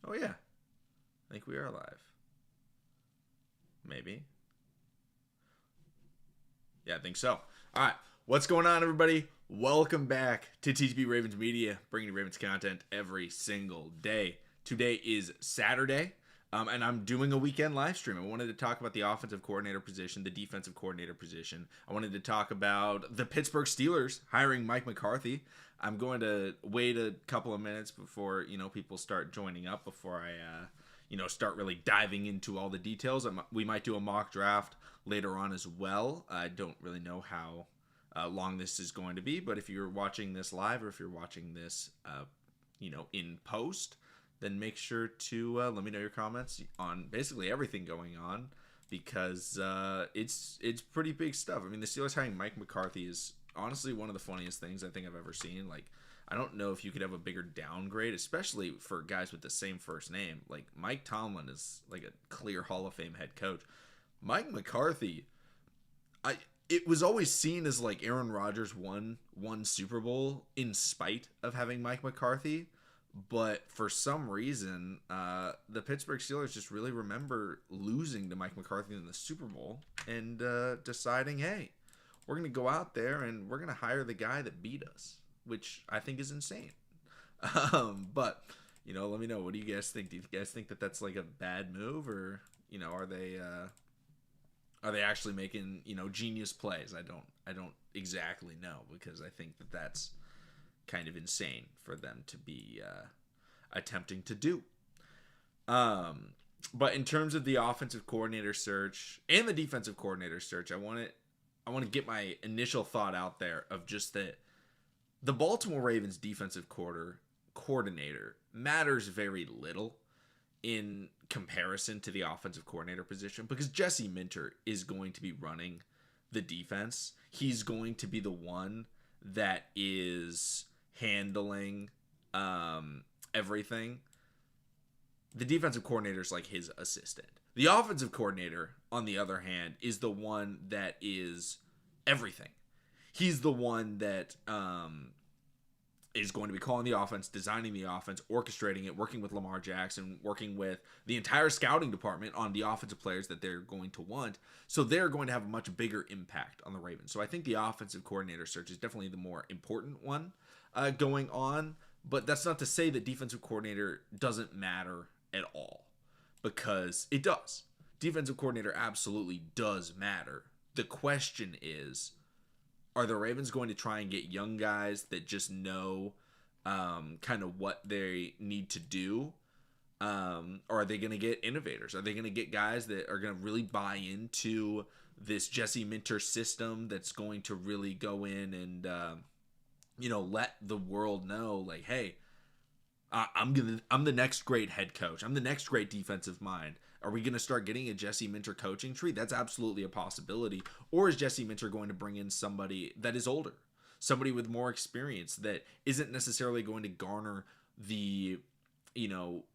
Oh, yeah. I think we are live. Maybe. Yeah, I think so. All right. What's going on, everybody? Welcome back to TTB Ravens Media, bringing you Ravens content every single day. Today is Saturday, and I'm doing a weekend live stream. I wanted to talk about the offensive coordinator position, the defensive coordinator position. I wanted to talk about the Pittsburgh Steelers hiring Mike McCarthy. I'm going to wait a couple of minutes before people start joining up before I start really diving into all the details. We might do a mock draft later on as well. I don't really know how long this is going to be, but if you're watching this live or if you're watching this, in post, then make sure to let me know your comments on basically everything going on because it's pretty big stuff. I mean, the Steelers hiring Mike McCarthy is honestly one of the funniest things I think I've ever seen. Like, I don't know if you could have a bigger downgrade, especially for guys with the same first name. Like, Mike Tomlin is like a clear Hall of Fame head coach. Mike McCarthy, it was always seen as like Aaron Rodgers won Super Bowl in spite of having Mike McCarthy. But for some reason, the Pittsburgh Steelers just really remember losing to Mike McCarthy in the Super Bowl and deciding, hey, we're going to go out there and we're going to hire the guy that beat us, which I think is insane. But, let me know. What do you guys think? Do you guys think that that's like a bad move, or, are they actually making, genius plays? I don't exactly know, because I think that that's kind of insane for them to be attempting to do. But in terms of the offensive coordinator search and the defensive coordinator search, I want to get my initial thought out there of just that the Baltimore Ravens defensive coordinator matters very little in comparison to the offensive coordinator position, because Jesse Minter is going to be running the defense. He's going to be the one that is handling everything. The defensive coordinator is like his assistant. The offensive coordinator, on the other hand, is the one that is everything. He's the one that is going to be calling the offense, designing the offense, orchestrating it, working with Lamar Jackson, working with the entire scouting department on the offensive players that they're going to want. So they're going to have a much bigger impact on the Ravens. So I think the offensive coordinator search is definitely the more important one going on. But that's not to say that defensive coordinator doesn't matter at all, because it does. Defensive coordinator absolutely does matter. The question is, are the Ravens going to try and get young guys that just know kind of what they need to do? Or are they going to get innovators? Are they going to get guys that are going to really buy into this Jesse Minter system that's going to really go in and, let the world know, like, hey, I'm the next great head coach. I'm the next great defensive mind. Are we going to start getting a Jesse Minter coaching tree? That's absolutely a possibility. Or is Jesse Minter going to bring in somebody that is older, somebody with more experience that isn't necessarily going to garner the,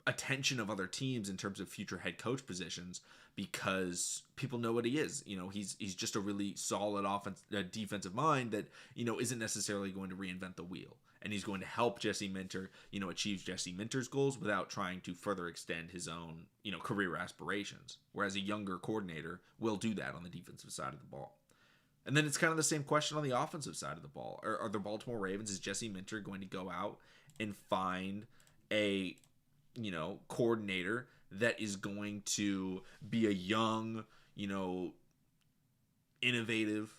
attention of other teams in terms of future head coach positions, because people know what he is. He's just a really solid defensive mind that, isn't necessarily going to reinvent the wheel. And he's going to help Jesse Minter, achieve Jesse Minter's goals without trying to further extend his own, career aspirations. Whereas a younger coordinator will do that on the defensive side of the ball. And then it's kind of the same question on the offensive side of the ball. Are the Baltimore Ravens, is Jesse Minter going to go out and find a, coordinator that is going to be a young, innovative,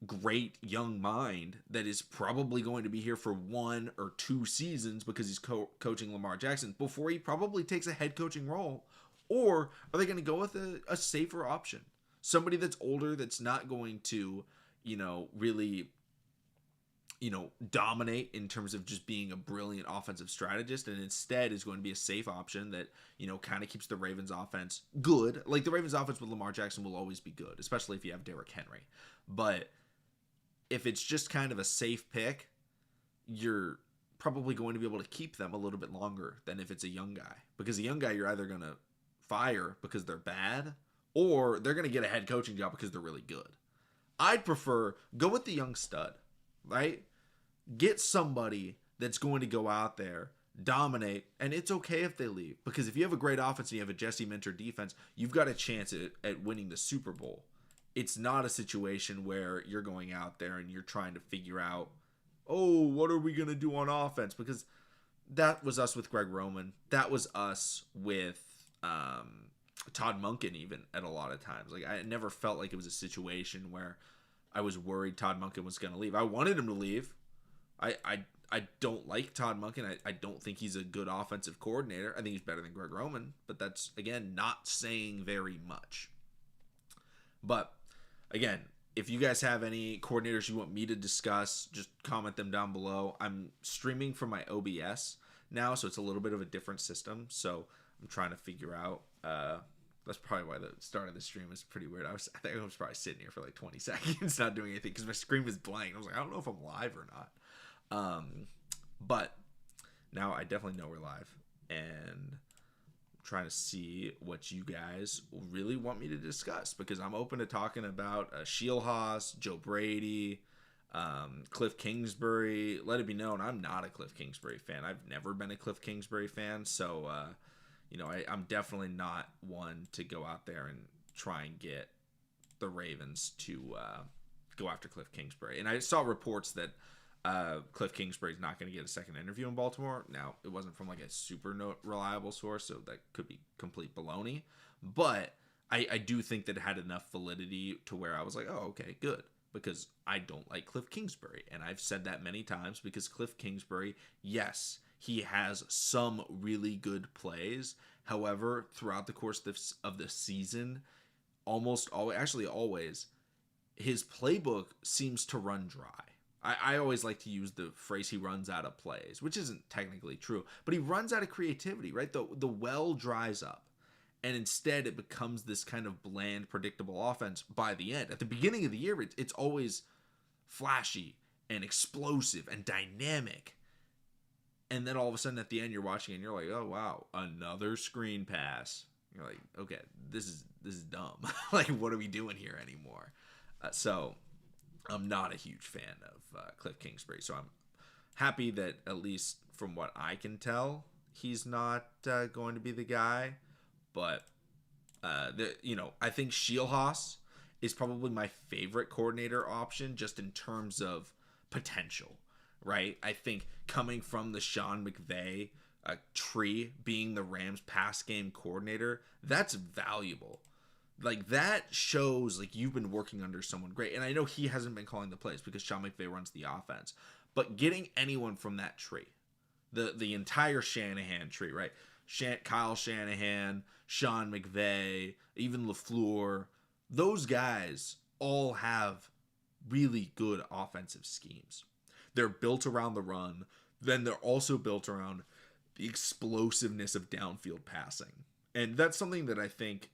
great young mind that is probably going to be here for 1 or 2 seasons because he's coaching Lamar Jackson before he probably takes a head coaching role? Or are they going to go with a safer option? Somebody that's older, that's not going to, really, dominate in terms of just being a brilliant offensive strategist, and instead is going to be a safe option that, kind of keeps the Ravens offense good. Like, the Ravens offense with Lamar Jackson will always be good, especially if you have Derrick Henry. But if it's just kind of a safe pick, you're probably going to be able to keep them a little bit longer than if it's a young guy. Because a young guy, you're either going to fire because they're bad, or they're going to get a head coaching job because they're really good. I'd prefer go with the young stud, right? Get somebody that's going to go out there, dominate, and it's okay if they leave, because if you have a great offense and you have a Jesse Minter defense, you've got a chance at winning the Super Bowl. It's not a situation where you're going out there and you're trying to figure out, oh, what are we going to do on offense? Because that was us with Greg Roman. That was us with Todd Monken, even at a lot of times. Like, I never felt like it was a situation where I was worried Todd Monken was going to leave. I wanted him to leave. I don't like Todd Monken. I don't think he's a good offensive coordinator. I think he's better than Greg Roman, but that's, again, not saying very much. But, again, if you guys have any coordinators you want me to discuss, just comment them down below. I'm streaming from my OBS now, so it's a little bit of a different system. So I'm trying to figure out. That's probably why the start of the stream was pretty weird. I think I was probably sitting here for like 20 seconds not doing anything because my screen was blank. I was like, I don't know if I'm live or not. But now I definitely know we're live, and I'm trying to see what you guys really want me to discuss, because I'm open to talking about Shielhaas, Joe Brady, Cliff Kingsbury. Let it be known, I'm not a Cliff Kingsbury fan. I've never been a Cliff Kingsbury fan, so I'm definitely not one to go out there and try and get the Ravens to go after Cliff Kingsbury. And I saw reports that Cliff Kingsbury's not going to get a second interview in Baltimore. Now, it wasn't from like a super reliable source, so that could be complete baloney. But I do think that it had enough validity to where I was like, oh, okay, good. Because I don't like Cliff Kingsbury. And I've said that many times, because Cliff Kingsbury, yes, he has some really good plays. However, throughout the course of the season, almost always, his playbook seems to run dry. I always like to use the phrase he runs out of plays, which isn't technically true, but he runs out of creativity, right? The well dries up, and instead it becomes this kind of bland, predictable offense by the end. At the beginning of the year, it's always flashy and explosive and dynamic. And then all of a sudden at the end you're watching and you're like, oh wow, another screen pass. You're like, okay, this is dumb. Like, what are we doing here anymore? So I'm not a huge fan of Cliff Kingsbury. So I'm happy that, at least from what I can tell, he's not going to be the guy. But I think Shielhaas is probably my favorite coordinator option, just in terms of potential. Right? I think coming from the Sean McVay tree, being the Rams pass game coordinator, that's valuable. Like, that shows like you've been working under someone great. And I know he hasn't been calling the plays because Sean McVay runs the offense. But getting anyone from that tree, the entire Shanahan tree, right? Kyle Shanahan, Sean McVay, even LaFleur, those guys all have really good offensive schemes. They're built around the run. Then they're also built around the explosiveness of downfield passing. And that's something that I think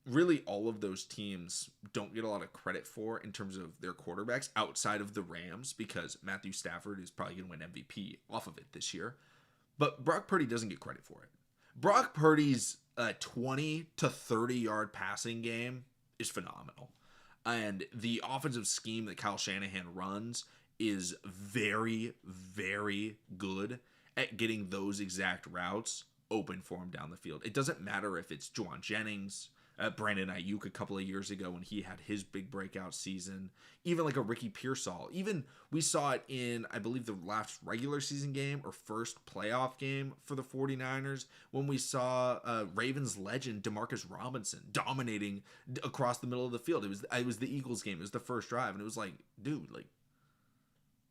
really all of those teams don't get a lot of credit for in terms of their quarterbacks outside of the Rams, because Matthew Stafford is probably going to win MVP off of it this year. But Brock Purdy doesn't get credit for it. Brock Purdy's 20 to 30 yard passing game is phenomenal. And the offensive scheme that Kyle Shanahan runs is very, very good at getting those exact routes open for him down the field. It doesn't matter if it's Juwan Jennings, Brandon Ayuk a couple of years ago when he had his big breakout season, even like a Ricky Pearsall. Even we saw it in, I believe, the last regular season game or first playoff game for the 49ers, when we saw Ravens legend DeMarcus Robinson dominating across the middle of the field. It was the Eagles game. It was the first drive, and it was like, dude, like,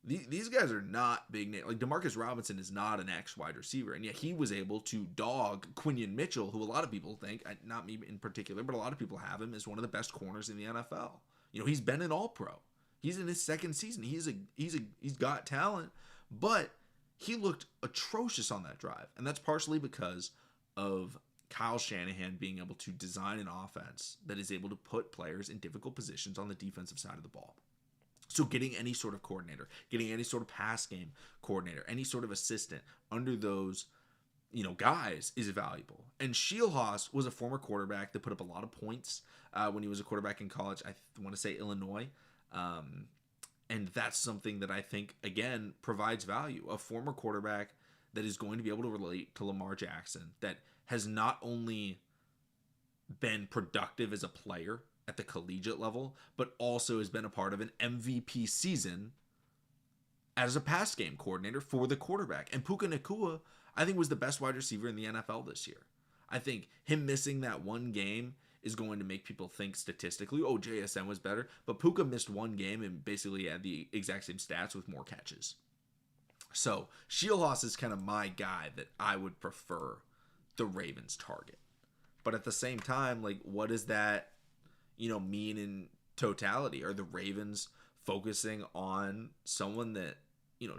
these guys are not big names. Like, DeMarcus Robinson is not an X wide receiver, and yet he was able to dog Quinion Mitchell, who a lot of people think, not me in particular, but a lot of people have him as one of the best corners in the NFL. He's been an All-Pro. He's in his second season. He's got talent, but he looked atrocious on that drive, and that's partially because of Kyle Shanahan being able to design an offense that is able to put players in difficult positions on the defensive side of the ball. So getting any sort of coordinator, getting any sort of pass game coordinator, any sort of assistant under those, guys is valuable. And Shielhaas was a former quarterback that put up a lot of points when he was a quarterback in college. I want to say Illinois. And that's something that I think, again, provides value. A former quarterback that is going to be able to relate to Lamar Jackson, that has not only been productive as a player at the collegiate level, but also has been a part of an MVP season as a pass game coordinator for the quarterback. And Puka Nacua, I think, was the best wide receiver in the NFL this year. I think him missing that one game is going to make people think statistically, oh, JSN was better. But Puka missed one game and basically had the exact same stats with more catches. So Shieldhouse is kind of my guy that I would prefer the Ravens target. But at the same time, like, what does that, mean in totality? Are the Ravens focusing on someone that,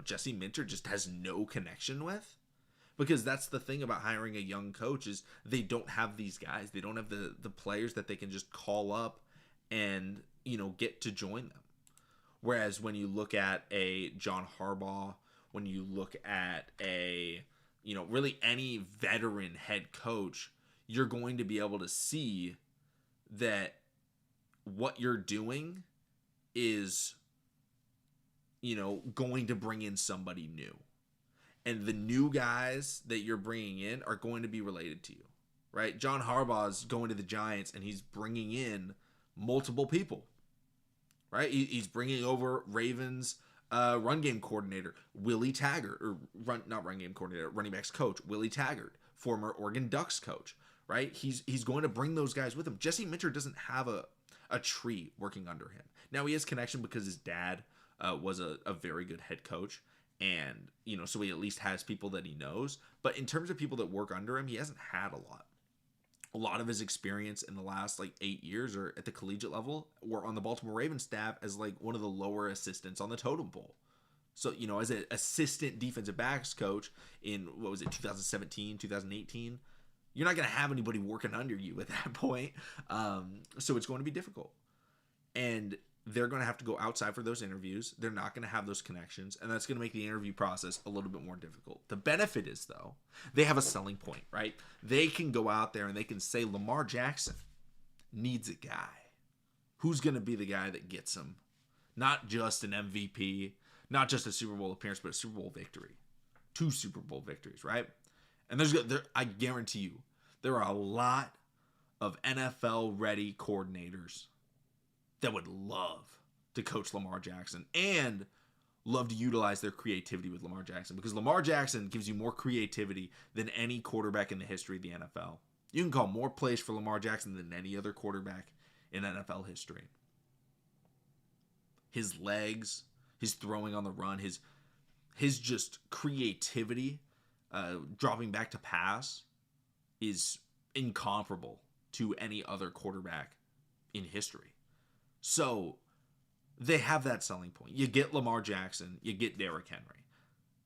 Jesse Minter just has no connection with? Because that's the thing about hiring a young coach, is they don't have these guys. They don't have the players that they can just call up and, get to join them. Whereas when you look at a John Harbaugh, when you look at a, really any veteran head coach, you're going to be able to see that what you're doing is, going to bring in somebody new. And the new guys that you're bringing in are going to be related to you, right? John Harbaugh's going to the Giants, and he's bringing in multiple people, right? He's bringing over Ravens run game coordinator, Willie Taggart, or not run game coordinator, running backs coach, Willie Taggart, former Oregon Ducks coach, right? He's going to bring those guys with him. Jesse Minter doesn't have a tree working under him. Now, he has connection because his dad was a very good head coach. And, so he at least has people that he knows. But in terms of people that work under him, he hasn't had a lot. A lot of his experience in the last 8 years or at the collegiate level were on the Baltimore Ravens staff as one of the lower assistants on the totem pole. So, as an assistant defensive backs coach in, 2017, 2018, you're not going to have anybody working under you at that point. So it's going to be difficult. And they're going to have to go outside for those interviews. They're not going to have those connections, and that's going to make the interview process a little bit more difficult. The benefit is, though, they have a selling point, right? They can go out there and they can say Lamar Jackson needs a guy. Who's going to be the guy that gets him? Not just an MVP, not just a Super Bowl appearance, but a Super Bowl victory. 2 Super Bowl victories, right? And I guarantee you, there are a lot of NFL-ready coordinators that would love to coach Lamar Jackson and love to utilize their creativity with Lamar Jackson, because Lamar Jackson gives you more creativity than any quarterback in the history of the NFL. You can call more plays for Lamar Jackson than any other quarterback in NFL history. His legs, his throwing on the run, his just creativity, dropping back to pass, is incomparable to any other quarterback in history. So they have that selling point. You get Lamar Jackson, you get Derrick Henry.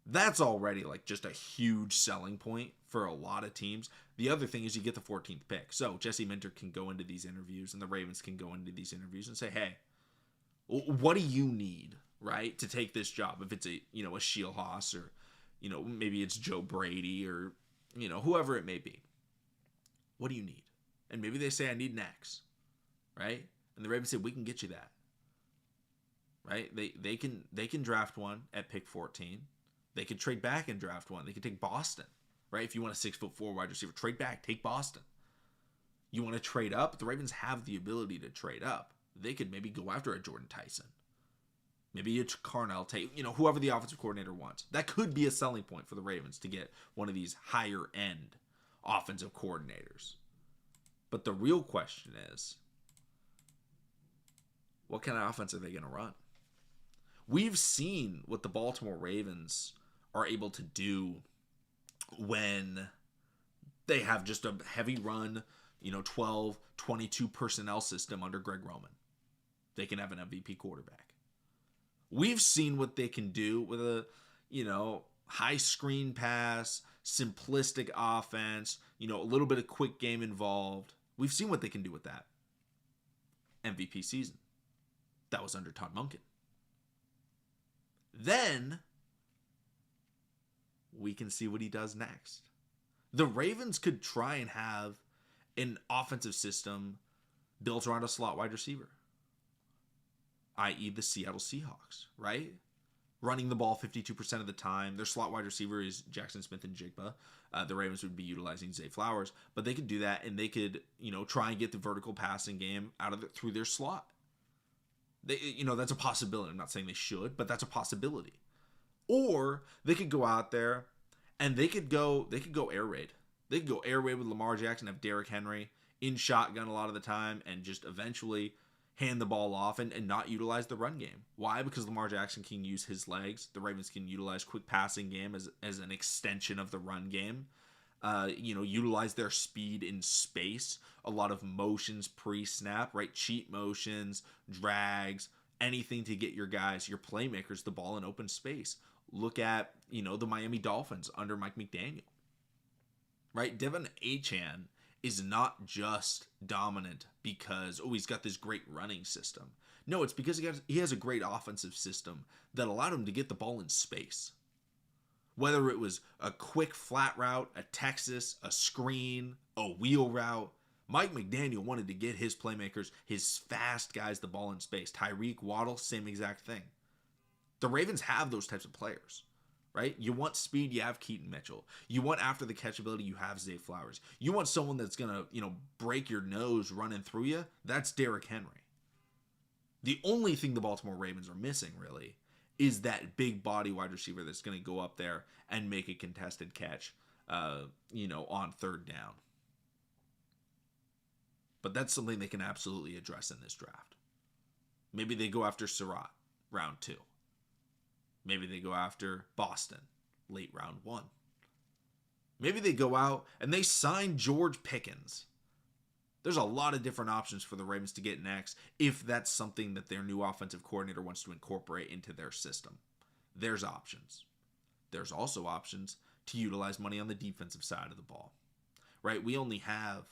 That's already just a huge selling point for a lot of teams. The other thing is you get the 14th pick. So Jesse Minter can go into these interviews, and the Ravens can go into these interviews and say, hey, what do you need, right, to take this job? If it's a Shieldhouse, or, maybe it's Joe Brady, or, whoever it may be. What do you need? And maybe they say, I need an X, right? And the Ravens say, we can get you that, right? They can draft one at pick 14. They could trade back and draft one. They could take Boston, right? If you want a 6'4" wide receiver, trade back, take Boston. You want to trade up? The Ravens have the ability to trade up. They could maybe go after a Jordan Tyson. Maybe it's Carnell Tate, whoever the offensive coordinator wants. That could be a selling point for the Ravens to get one of these higher end offensive coordinators. But the real question is, what kind of offense are they going to run? We've seen what the Baltimore Ravens are able to do when they have just a heavy run, 12, 22 personnel system under Greg Roman. They can have an MVP quarterback. We've seen what they can do with a, high screen pass, simplistic offense, a little bit of quick game involved. We've seen what they can do with that. MVP season. That was under Todd Monken. Then we can see what he does next. The Ravens could try and have an offensive system built around a slot wide receiver, i.e. the Seattle Seahawks, right? running the ball 52% of the time. Their slot wide receiver is Jackson Smith and Jigba. The Ravens would be utilizing Zay Flowers, but they could do that, and they could, try and get the vertical passing game out of it through their slot. That's a possibility. I'm not saying they should, but that's a possibility. Or they could go out there and they could go air raid. They could go air raid with Lamar Jackson, have Derrick Henry in shotgun a lot of the time, and just eventually hand the ball off and not utilize the run game. Why? Because Lamar Jackson can use his legs. The Ravens can utilize quick passing game as an extension of the run game. Utilize their speed in space. A lot of motions pre-snap, right? Cheat motions, drags, anything to get your guys, your playmakers, the ball in open space. Look at, the Miami Dolphins under Mike McDaniel, right? Devon Achane is not just dominant because, he's got this great running system. No, it's because he has a great offensive system that allowed him to get the ball in space. Whether it was a quick flat route, a Texas, a screen, a wheel route, Mike McDaniel wanted to get his playmakers, his fast guys, the ball in space. Tyreek, Waddle, same exact thing. The Ravens have those types of players, right? You want speed, you have Keaton Mitchell. You want after the catch ability, you have Zay Flowers. You want someone that's going to, break your nose running through you, that's Derrick Henry. The only thing the Baltimore Ravens are missing, really, is that big body wide receiver that's going to go up there and make a contested catch, on third down. But that's something they can absolutely address in this draft. Maybe they go after Surratt, round 2. Maybe they go after Boston, late round 1. Maybe they go out and they sign George Pickens. There's a lot of different options for the Ravens to get next if that's something that their new offensive coordinator wants to incorporate into their system. There's options. There's also options to utilize money on the defensive side of the ball, right? We only have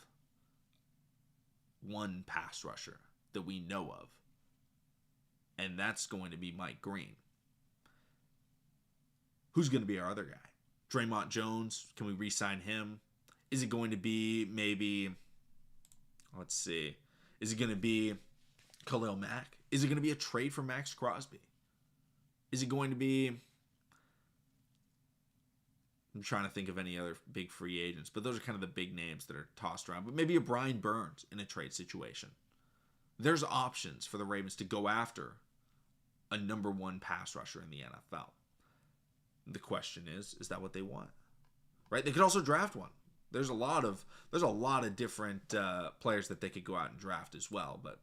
one pass rusher that we know of, and that's going to be Mike Green. Who's going to be our other guy? Draymond Jones, can we re-sign him? Is it going to be maybe, let's see, is it going to be Khalil Mack? Is it going to be a trade for Max Crosby? Is it going to be, I'm trying to think of any other big free agents, but those are kind of the big names that are tossed around. But maybe a Brian Burns in a trade situation. There's options for the Ravens to go after a number 1 pass rusher in the NFL. The question is that what they want? Right? They could also draft one. There's a lot of different players that they could go out and draft as well, but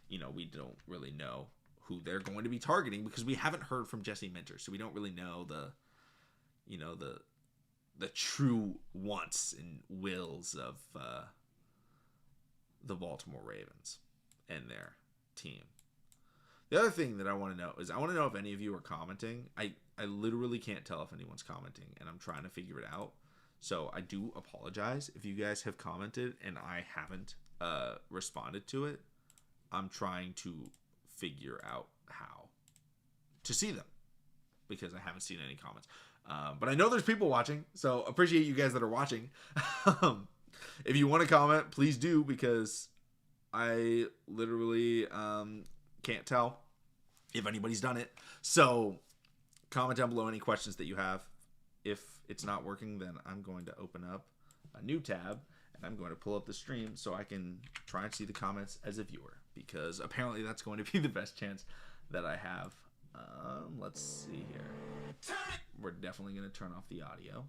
we don't really know who they're going to be targeting because we haven't heard from Jesse Minter, so we don't really know the true wants and wills of the Baltimore Ravens and their team. The other thing that I want to know is I want to know if any of you are commenting. I literally can't tell if anyone's commenting, and I'm trying to figure it out. So I do apologize if you guys have commented and I haven't responded to it. I'm trying to figure out how to see them because I haven't seen any comments. But I know there's people watching, so appreciate you guys that are watching. If you want to comment, please do, because I literally can't tell if anybody's done it. So comment down below any questions that you have. If it's not working, then I'm going to open up a new tab and I'm going to pull up the stream so I can try and see the comments as a viewer, because apparently that's going to be the best chance that I have. Let's see here. We're definitely going to turn off the audio.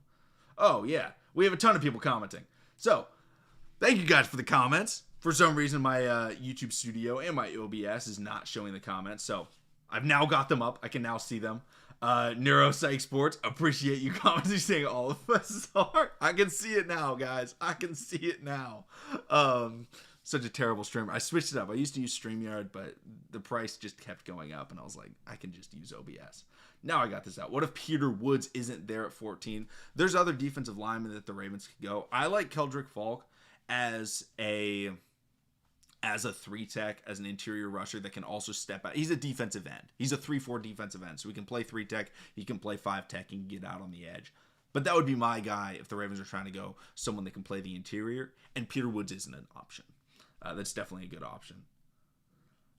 Oh, yeah. We have a ton of people commenting. So, thank you guys for the comments. For some reason, my YouTube studio and my OBS is not showing the comments. So, I've now got them up. I can now see them. Neuropsych Sports, appreciate you commenting saying all of us are. I can see it now, guys. I can see it now. Such a terrible streamer. I switched it up. I used to use StreamYard, but the price just kept going up, and I was like, I can just use OBS. Now I got this out. What if Peter Woods isn't there at 14? There's other defensive linemen that the Ravens could go. I like Keldrick Falk as a 3-tech, as an interior rusher that can also step out. He's a defensive end. He's a 3-4 defensive end, so he can play 3-tech. He can play 5-tech. He can get out on the edge. But that would be my guy if the Ravens are trying to go someone that can play the interior, and Peter Woods isn't an option. That's definitely a good option.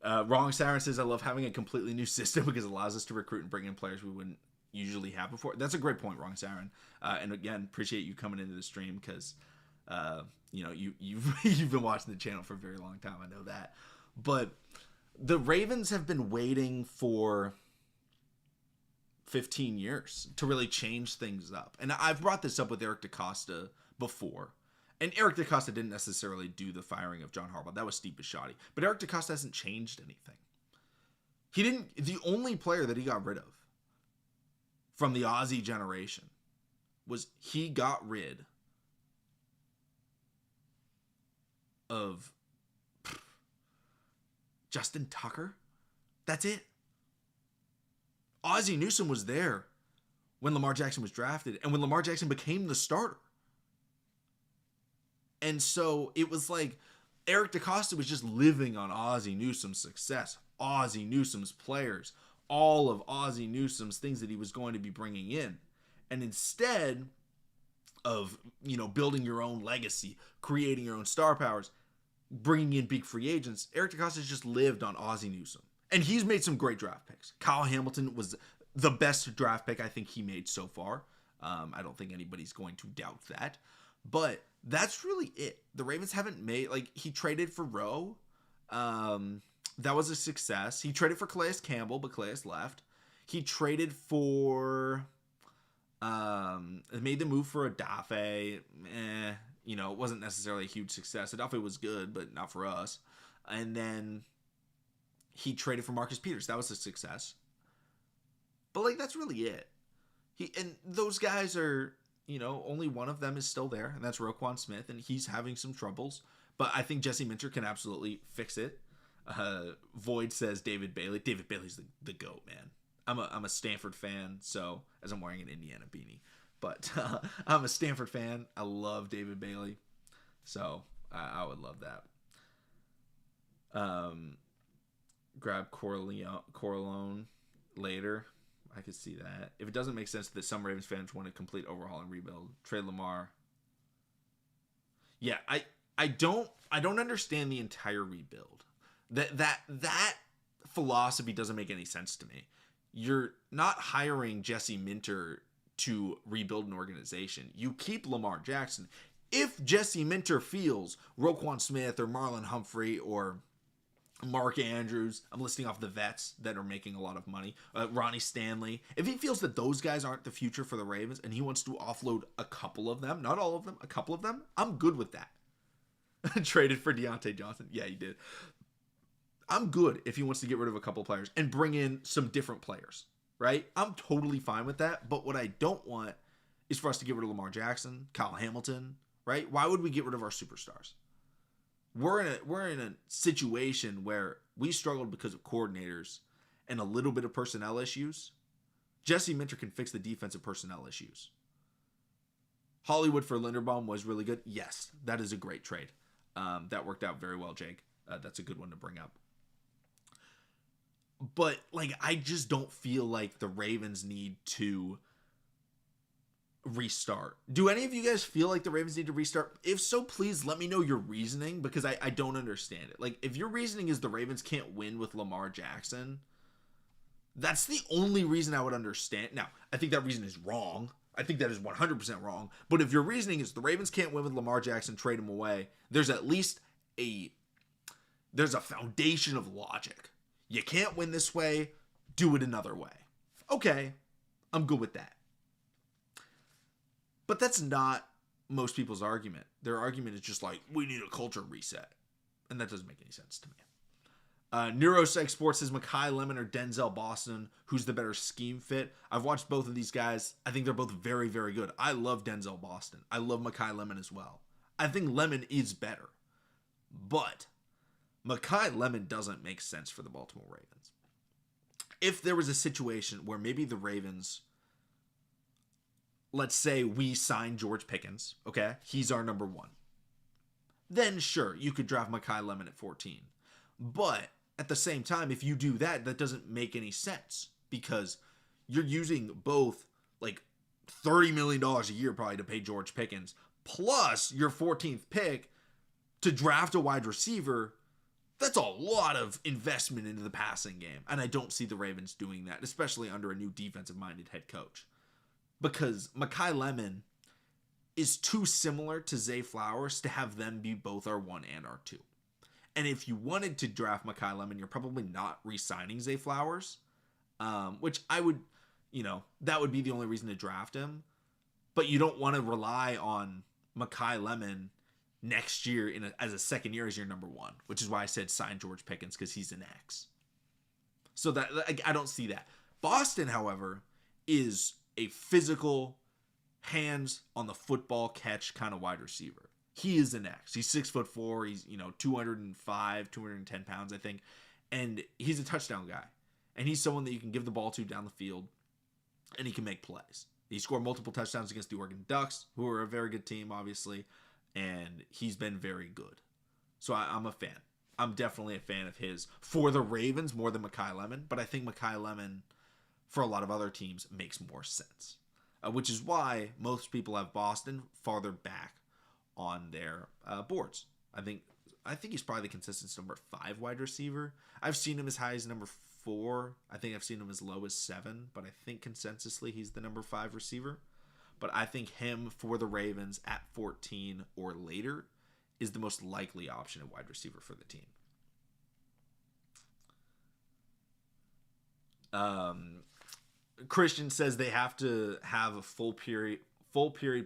Wrong Siren says, I love having a completely new system because it allows us to recruit and bring in players we wouldn't usually have before. That's a great point, Wrong Siren. And again, appreciate you coming into the stream because, you've been watching the channel for a very long time. I know that. But the Ravens have been waiting for 15 years to really change things up. And I've brought this up with Eric DeCosta before. And Eric DeCosta didn't necessarily do the firing of John Harbaugh. That was Steve Bisciotti. But Eric DeCosta hasn't changed anything. The only player that he got rid of from the Aussie generation was he got rid of Justin Tucker. That's it. Ozzie Newsome was there when Lamar Jackson was drafted and when Lamar Jackson became the starter. And so it was like Eric DeCosta was just living on Ozzie Newsome's success, Ozzie Newsome's players, all of Ozzie Newsome's things that he was going to be bringing in. And instead of, building your own legacy, creating your own star powers, bringing in big free agents, Eric DeCosta's just lived on Ozzie Newsome. And he's made some great draft picks. Kyle Hamilton was the best draft pick I think he made so far. I don't think anybody's going to doubt that. But that's really it. The Ravens haven't made, he traded for Rowe. That was a success. He traded for Calais Campbell, but Calais left. He traded for, made the move for Adafe. It wasn't necessarily a huge success. Adafe was good, but not for us. And then he traded for Marcus Peters. That was a success. But, that's really it. And those guys are, only one of them is still there, and that's Roquan Smith, and he's having some troubles. But I think Jesse Minter can absolutely fix it. Void says David Bailey. David Bailey's the GOAT, man. I'm a Stanford fan, so as I'm wearing an Indiana beanie. But I'm a Stanford fan. I love David Bailey. So I would love that. Grab Corleone later. I could see that. If it doesn't make sense that some Ravens fans want a complete overhaul and rebuild, trade Lamar. Yeah, I don't understand the entire rebuild. That philosophy doesn't make any sense to me. You're not hiring Jesse Minter to rebuild an organization. You keep Lamar Jackson. If Jesse Minter feels Roquan Smith or Marlon Humphrey or Mark Andrews, I'm listing off the vets that are making a lot of money, Ronnie Stanley, if he feels that those guys aren't the future for the Ravens and he wants to offload a couple of them, not all of them, a couple of them, I'm good with that. Traded for Deontay Johnson. Yeah, he did. I'm good if he wants to get rid of a couple of players and bring in some different players, right? I'm totally fine with that. But what I don't want is for us to get rid of Lamar Jackson, Kyle Hamilton, right? Why would we get rid of our superstars? We're in a situation where we struggled because of coordinators and a little bit of personnel issues. Jesse Minter can fix the defensive personnel issues. Hollywood for Linderbaum was really good. Yes, that is a great trade. That worked out very well, Jake. That's a good one to bring up. But, I just don't feel like the Ravens need to restart. Do any of you guys feel like the Ravens need to restart? If so, please let me know your reasoning, because I don't understand it. If your reasoning is the Ravens can't win with Lamar Jackson, that's the only reason I would understand. Now, I think that reason is wrong. I think that is 100% wrong. But if your reasoning is the Ravens can't win with Lamar Jackson, trade him away, there's at least there's a foundation of logic. You can't win this way, do it another way. Okay, I'm good with that. But that's not most people's argument. Their argument is just we need a culture reset. And that doesn't make any sense to me. Neuropsych Sports says Mekhi Lemon or Denzel Boston. Who's the better scheme fit? I've watched both of these guys. I think they're both very, very good. I love Denzel Boston. I love Mekhi Lemon as well. I think Lemon is better. But Mekhi Lemon doesn't make sense for the Baltimore Ravens. If there was a situation where maybe the Ravens, let's say we sign George Pickens, okay? He's our number one. Then sure, you could draft Mekhi Lemon at 14. But at the same time, if you do that, that doesn't make any sense because you're using both $30 million a year probably to pay George Pickens plus your 14th pick to draft a wide receiver That's a lot of investment into the passing game. And I don't see the Ravens doing that, especially under a new defensive-minded head coach. Because Mekhi Lemon is too similar to Zay Flowers to have them be both our 1 and our 2. And if you wanted to draft Mekhi Lemon, you're probably not re-signing Zay Flowers, which I would, that would be the only reason to draft him. But you don't want to rely on Mekhi Lemon next year as a second year as your number 1, which is why I said sign George Pickens, because he's an X. So that I don't see that. Boston, however, is a physical, hands on the football catch kind of wide receiver. He is an X. He's 6'4". He's 205, 210 pounds, I think, and he's a touchdown guy. And he's someone that you can give the ball to down the field, and he can make plays. He scored multiple touchdowns against the Oregon Ducks, who are a very good team, obviously. And he's been very good. So I'm a fan. I'm definitely a fan of his for the Ravens more than Mekhi Lemon. But I think Mekhi Lemon, for a lot of other teams, makes more sense. Which is why most people have Boston farther back on their boards. I think he's probably the consensus number 5 wide receiver. I've seen him as high as number 4. I think I've seen him as low as 7. But I think consensusly he's the number 5 receiver. But I think him for the Ravens at 14 or later is the most likely option at wide receiver for the team. Christian says they have to have a full period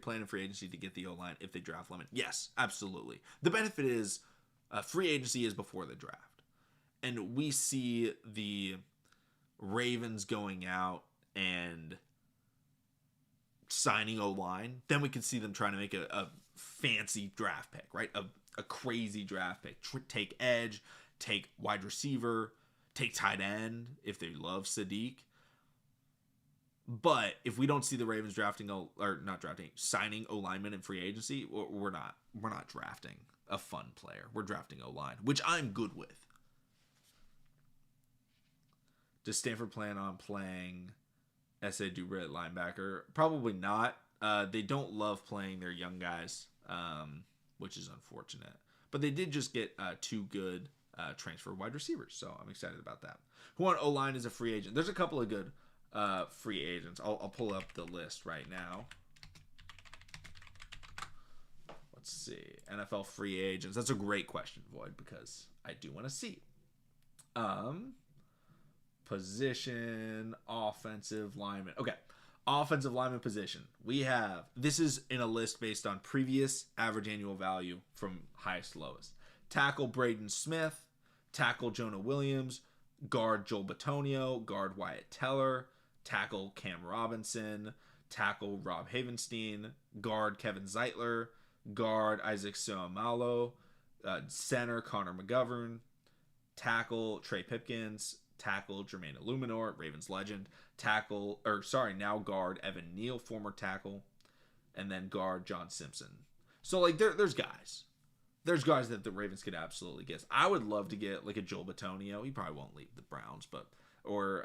plan in free agency to get the O-line if they draft Lemon. Yes, absolutely. The benefit is free agency is before the draft. And we see the Ravens going out and signing O-line, then we can see them trying to make a fancy draft pick, right? A crazy draft pick. Take edge, take wide receiver, take tight end if they love Sadiq. But if we don't see the Ravens signing O-lineman in free agency, we're not drafting a fun player. We're drafting O-line, which I'm good with. Does Stanford plan on playing S.A. Dubre at linebacker? Probably not. They don't love playing their young guys, which is unfortunate. But they did just get 2 good transfer wide receivers, so I'm excited about that. Who on O-line is a free agent? There's a couple of good free agents. I'll pull up the list right now. Let's see. NFL free agents. That's a great question, Void, because I do want to see. Position, offensive lineman. Okay, offensive lineman position. This is in a list based on previous average annual value from highest to lowest. Tackle Braden Smith, tackle Jonah Williams, guard Joel Bitonio, guard Wyatt Teller, tackle Cam Robinson, tackle Rob Havenstein, guard Kevin Zeitler, guard Isaac Seumalo, center Connor McGovern, tackle Trey Pipkins, tackle Jermaine Illuminor, Ravens legend, now guard Evan Neal, former tackle, and then guard John Simpson. So there's guys. There's guys that the Ravens could absolutely get. I would love to get like a Joel Bitonio. He probably won't leave the Browns, or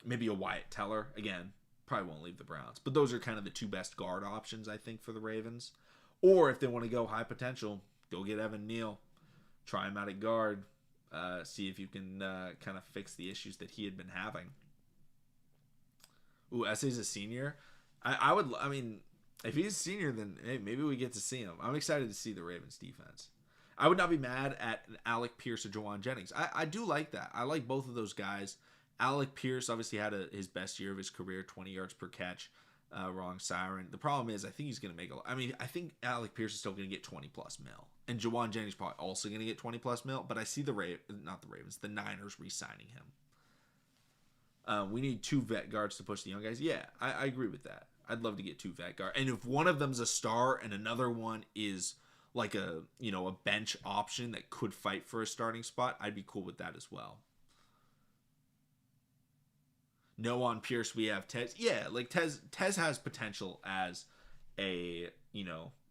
maybe a Wyatt Teller. Again, probably won't leave the Browns. But those are kind of the 2 best guard options, I think, for the Ravens. Or if they want to go high potential, go get Evan Neal. Try him out at guard. See if you can kind of fix the issues that he had been having. Ooh, Essay's a senior. I mean, if he's a senior, then hey, maybe we get to see him. I'm excited to see the Ravens defense. I would not be mad at Alec Pierce or Jawan Jennings. I do like that. I like both of those guys. Alec Pierce obviously had his best year of his career, 20 yards per catch. Wrong siren. The problem is I think he's going to make I think Alec Pierce is still going to get 20 plus mil. And Jawan Jennings probably also going to get 20 plus mil. But I see the Niners re-signing him. We need 2 vet guards to push the young guys. Yeah, I agree with that. I'd love to get 2 vet guards. And if one of them's a star and another one is like a bench option that could fight for a starting spot, I'd be cool with that as well. No, on Pierce, we have Tez. Yeah, like Tez has potential as a,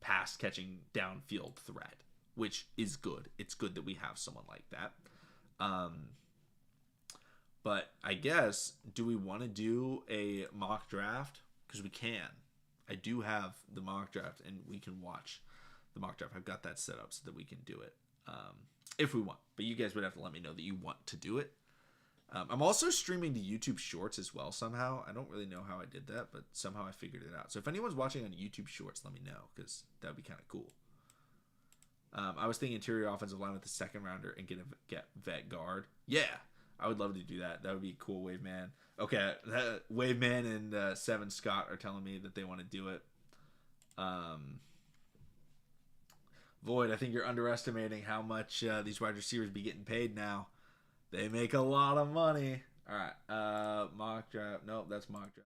pass catching downfield threat, which is good. It's good that we have someone like that. But I guess, do we want to do a mock draft? Because we can. I do have the mock draft, and we can watch the mock draft. I've got that set up so that we can do it. if we want. But you guys would have to let me know that you want to do it. I'm also streaming to YouTube Shorts as well somehow. I don't really know how I did that, but somehow I figured it out. So if anyone's watching on YouTube Shorts, let me know, because that would be kind of cool. I was thinking interior offensive line with the second rounder and get vet guard. Yeah, I would love to do that. That would be a cool, Wave Man. Okay, Wave Man and Seven Scott are telling me that they want to do it. Void, I think you're underestimating how much these wide receivers be getting paid now. They make a lot of money. All right, mock draft. Nope, that's mock draft.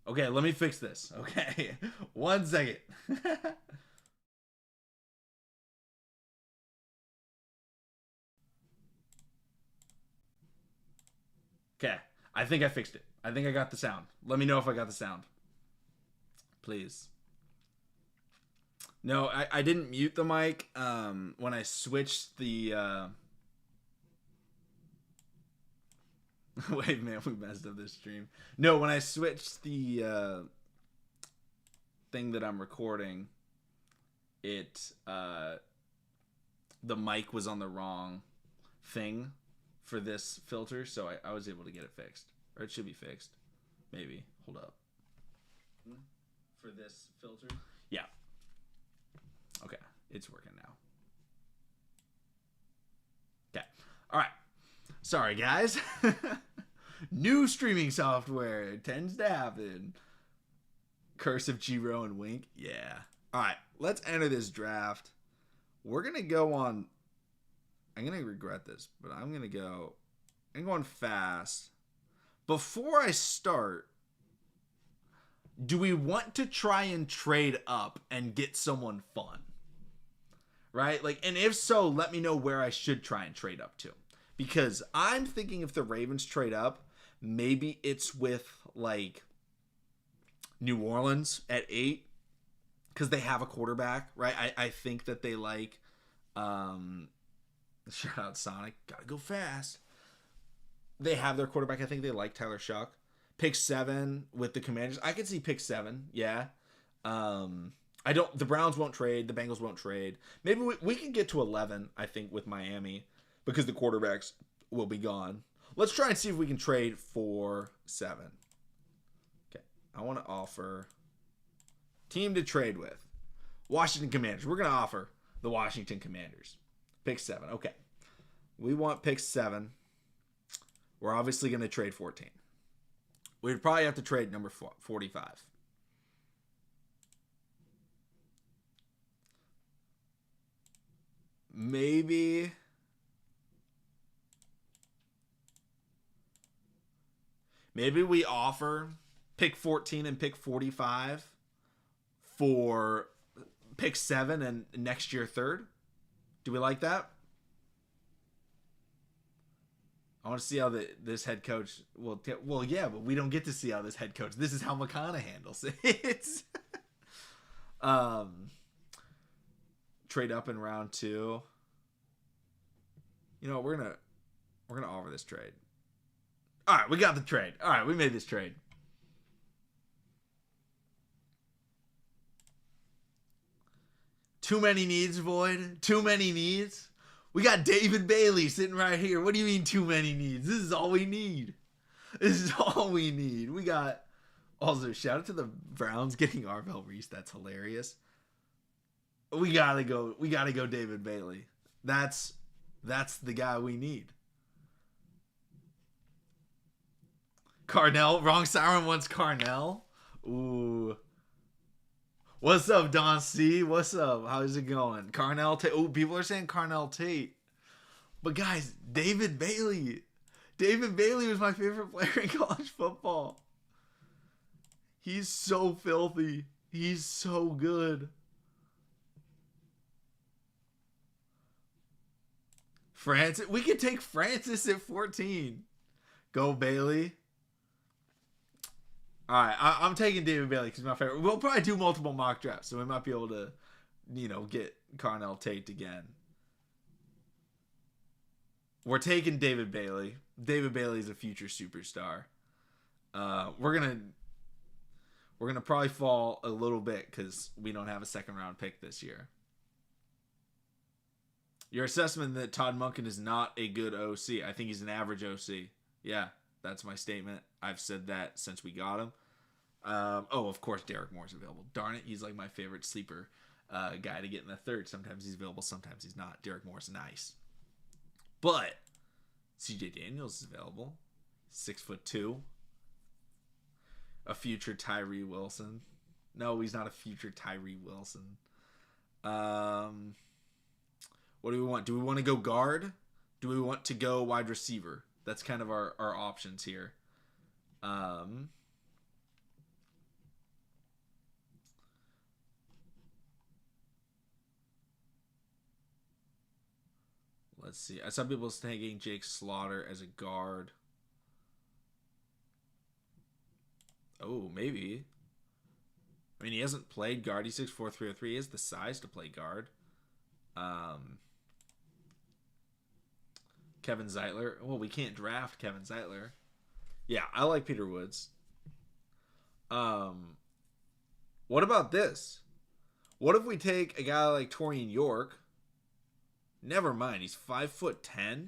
Okay, let me fix this. Okay, 1 second. Okay, I think I fixed it. I think I got the sound. Let me know if I got the sound. Please. No, I didn't mute the mic when I switched the... Wait, man, we messed up this stream. No, when I switched the thing that I'm recording, it... the mic was on the wrong thing for this filter, so I was able to get it fixed. Or it should be fixed. Maybe. Hold up. For this filter? Yeah. Okay. It's working now. Okay. All right. Sorry, guys. New streaming software. It tends to happen. Curse of G-Row and Wink. Yeah. All right. Let's enter this draft. We're going to go on... I'm going to regret this, but I'm going fast. Before I start, do we want to try and trade up and get someone fun? Right? Like, and if so, let me know where I should try and trade up to. Because I'm thinking if the Ravens trade up, maybe it's with, like, New Orleans at 8. Because they have a quarterback, right? I think that they like... shout out Sonic. Gotta go fast. They have their quarterback. I think they like Tyler Shuck. Pick 7 with the Commanders. I could see pick 7. Yeah. I don't. The Browns won't trade. The Bengals won't trade. Maybe we can get to 11. I think with Miami because the quarterbacks will be gone. Let's try and see if we can trade for 7. Okay. I want to offer team to trade with Washington Commanders. We're gonna offer the Washington Commanders. Pick 7. Okay. We want pick 7. We're obviously going to trade 14. We'd probably have to trade number 45. Maybe we offer pick 14 and pick 45 for pick 7 and next year 3rd. Do we like that? I want to see how this head coach will... well, yeah, but we don't get to see how this head coach... This is how McCarthy handles it. Trade up in round 2. You know, we're gonna offer this trade. All right, we got the trade. All right, we made this trade. Too many needs, Void. Too many needs. We got David Bailey sitting right here. What do you mean too many needs? This is all we need. This is all we need. We got... Also, shout out to the Browns getting Arvell Reese. That's hilarious. We gotta go David Bailey. That's the guy we need. Carnell. Wrong siren wants Carnell. Ooh. What's up, Don C? What's up? How's it going? Carnell Tate. Oh, people are saying Carnell Tate. But guys, David Bailey. David Bailey was my favorite player in college football. He's so filthy. He's so good. Francis. We could take Francis at 14. Go Bailey. All right, I'm taking David Bailey because he's my favorite. We'll probably do multiple mock drafts, so we might be able to, get Carnell Tate again. We're taking David Bailey. David Bailey's a future superstar. We're gonna probably fall a little bit because we don't have a second round pick this year. Your assessment that Todd Monken is not a good OC. I think he's an average OC. Yeah, that's my statement. I've said that since we got him. Of course, Derek Moore's available. Darn it, he's like my favorite sleeper guy to get in the third. Sometimes he's available, sometimes he's not. Derek Moore's nice. But CJ Daniels is available. 6'2". A future Tyree Wilson. No, he's not a future Tyree Wilson. What do we want? Do we want to go guard? Do we want to go wide receiver? That's kind of our options here. Let's see. I saw people taking Jake Slaughter as a guard. Oh, maybe. I mean, he hasn't played guard. He's 6'4", 303. He has the size to play guard. Kevin Zeitler. Well, we can't draft Kevin Zeitler. Yeah, I like Peter Woods. What about this? What if we take a guy like Torian York? Never mind. He's 5'10".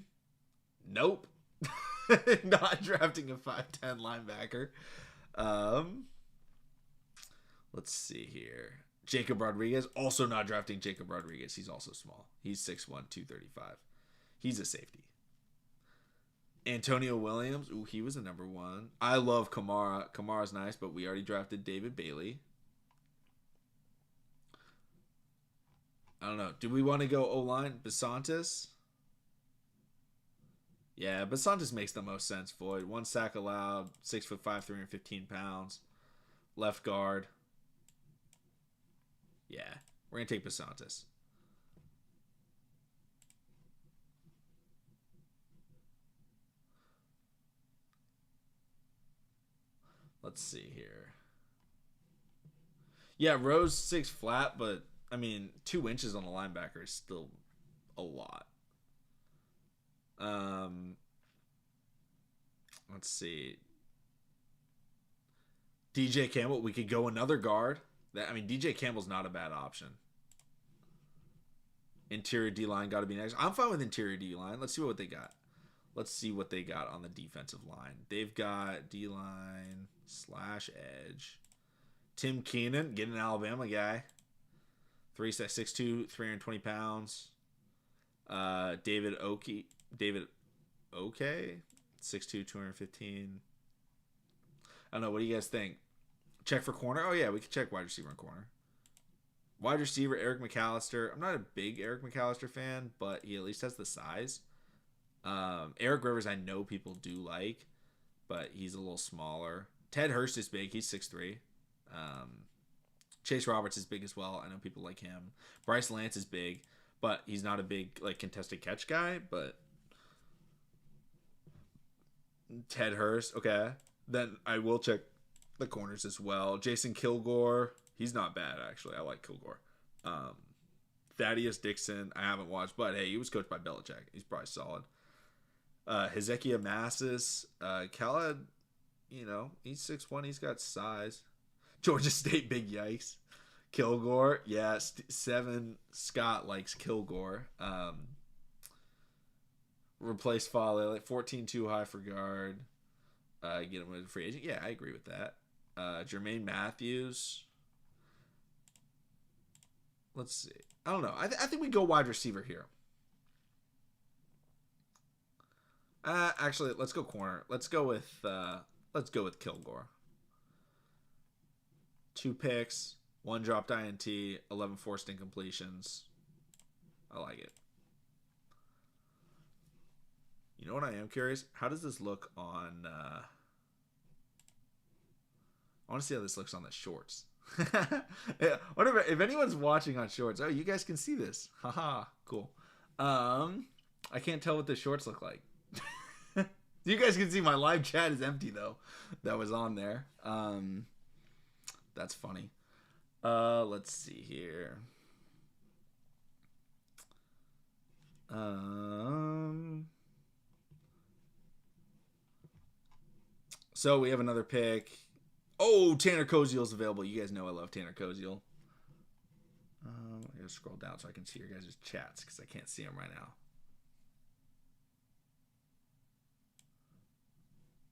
Nope. Not drafting a 5'10" linebacker. Let's see here. Jacob Rodriguez. Also not drafting Jacob Rodriguez. He's also small. He's 6'1", 235. He's a safety. Antonio Williams. Ooh, he was a number one. I love Kamara. Kamara's nice, but we already drafted David Bailey. I don't know. Do we want to go O-line? Basantis? Yeah, Basantis makes the most sense, Floyd. 1 sack allowed. 6'5", 315 pounds. Left guard. Yeah, we're going to take Basantis. Let's see here. Yeah, Rose 6 flat, but I mean 2 inches on a linebacker is still a lot. Let's see. DJ Campbell, we could go another guard. DJ Campbell's not a bad option. Interior D-line got to be next. I'm fine with interior D-line. Let's see what they got. Let's see what they got on the defensive line. They've got D-line / edge. Tim Keenan, getting an Alabama guy. 6'2", 320 pounds. David Oke, 6'2", 215. I don't know. What do you guys think? Check for corner? Oh, yeah, we could check wide receiver and corner. Wide receiver, Eric McAllister. I'm not a big Eric McAllister fan, but he at least has the size. Eric Rivers, I know people do like, but he's a little smaller. Ted Hurst is big. He's 6'3". Chase Roberts is big as well. I know people like him. Bryce Lance is big, but he's not a big contested catch guy. But Ted Hurst, okay. Then I will check the corners as well. Jason Kilgore, he's not bad actually. I like Kilgore. Thaddeus Dixon, I haven't watched, but hey, he was coached by Belichick. He's probably solid. Hezekiah Massis, Khaled, he's 6'1", he's got size. Georgia State, big yikes. Kilgore. Yeah, 7 Scott likes Kilgore. Replace Foley. Like 14 too high for guard. Get him as a free agent. Yeah, I agree with that. Jermaine Matthews. Let's see. I don't know. I think we go wide receiver here. Actually, let's go corner. Let's go with Kilgore. 2 picks, 1 dropped INT, 11 forced incompletions. I like it. You know what I am curious? How does this look on... I want to see how this looks on the shorts. Yeah, whatever. If anyone's watching on shorts, oh, you guys can see this. Haha, cool. I can't tell what the shorts look like. You guys can see my live chat is empty, though. That was on there. That's funny. Let's see here. So we have another pick. Oh, Tanner Koziel's available. You guys know I love Tanner Koziel. I gotta scroll down so I can see your guys' chats because I can't see them right now.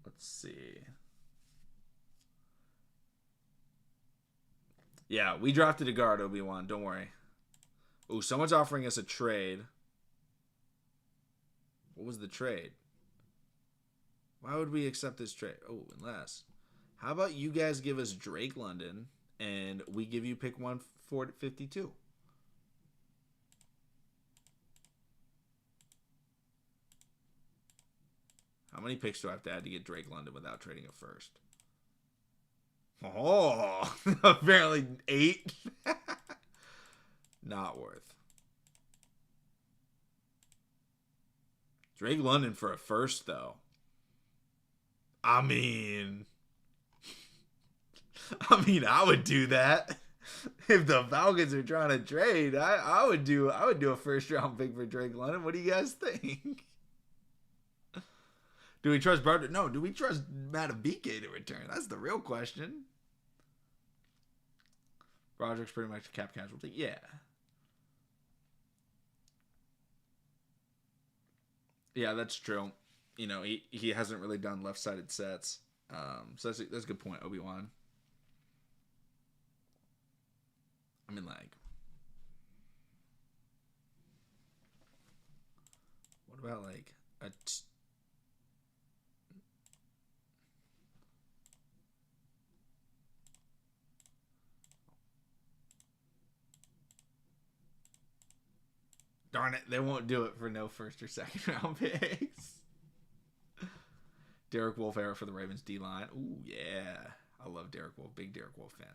Let's see. Yeah, we drafted a guard, Obi-Wan. Don't worry. Oh, someone's offering us a trade. What was the trade? Why would we accept this trade? Oh, unless. How about you guys give us Drake London and we give you pick 152? How many picks do I have to add to get Drake London without trading a first? Oh, apparently 8. Not worth. Drake London for a first, though. I mean, I would do that. If the Falcons are trying to trade, I would do a first round pick for Drake London. What do you guys think? Do we trust Broderick? No. Do we trust Matabike to return? That's the real question. Broderick's pretty much a cap casualty. Yeah. Yeah, that's true. You know, he hasn't really done left-sided sets. So that's a good point, Obi-Wan. I mean, like, what about like a darn it, they won't do it for no first or second round picks. Derek Wolfe era for the Ravens D line. Ooh, yeah. I love Derek Wolfe. Big Derek Wolfe fan.